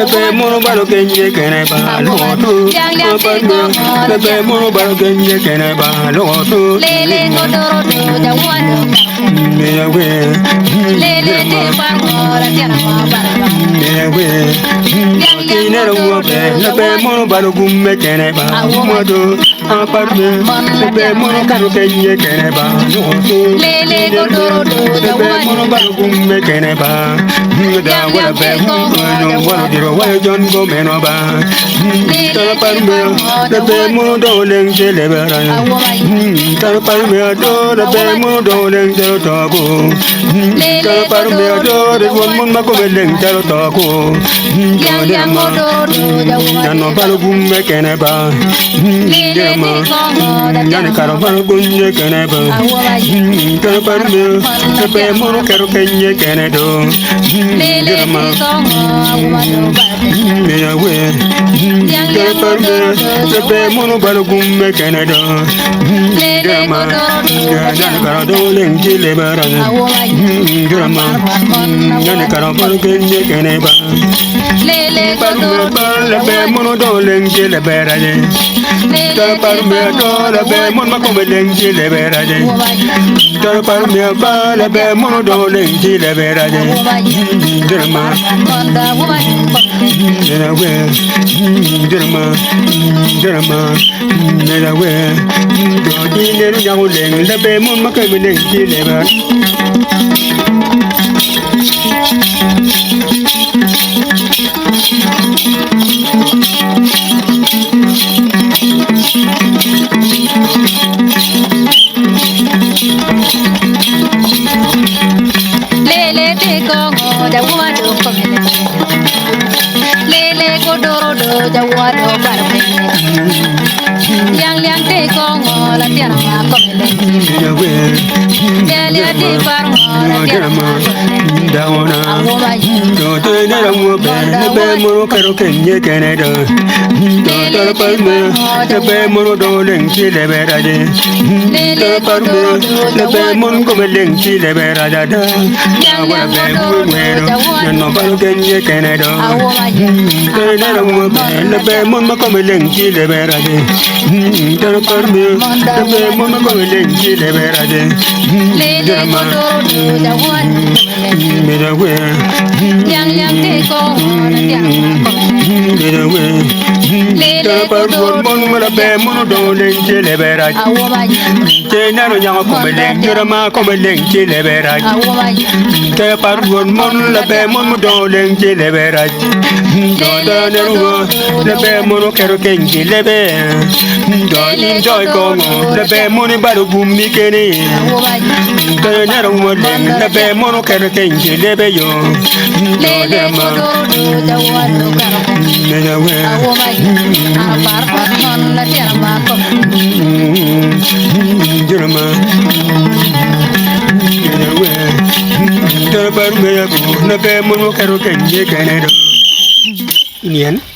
le pe mono balo kenye kene ba lo to le pe mono balo kenye kene ba lo to lele godoro do jawado me we lele de parmora tiana barba me we kine ro mo pe le pe mono balo gumme kene ba mo do aparme le pe mono karo kenye kene ba lo to lele godoro do le pe mono balo gumme kene ba da wala pe no wala diro wala jon go meno ba ta parme le pe mono do leng le bara ta parme do le pe mono do leng to ko ta parme do de won mon ma ko leng to ko yang godoro do jawado no balo gumme kene ba ma yani karo balo gumme kene ba ta parme le pe mono kero kenye kene do lele ma godoro me we ta parme le pe mono balo gumme kene do ma yani karo do leng le bara ma yani karo balo kenye kene ba lele godoro le pe mono do leng le bara ta parme do le pe mon ma ko leng le bara ta parme ba le pe mono do leng le bara ma me we me we do di ne ya ko leng le pe mon ma ko leng le bara lele de kongo jawado lele godoro do jawado barbe yang de kongo la tiana komele lele de parmo la tiana dawana do te ne la mo be ne be mo karo kenye kene do do to palme ne be mo do leng le bera de do palme ne be mo ko leng le bera da da wala be mo no balo kenye kene do te ne la mo be ne be mo ko leng le bera de do palme ne be mo ko leng le bera de lele godoro do jawado me da we yang de kongo la tiana me da we lele godoro mon mala be mon do leng le bera te na no nyanga ko leng jora ma ko leng le bera te par mon la be mon do leng le bera do da ne ru le be mon kero ken le be do enjoy ko le be mon ba do gummi kene te na ru mo leng le be mon kero ken le be yo lele godoro do jawado me da we la tiana Jerema, we, te par me ya ko na be mo kero kenye kenero. Inian.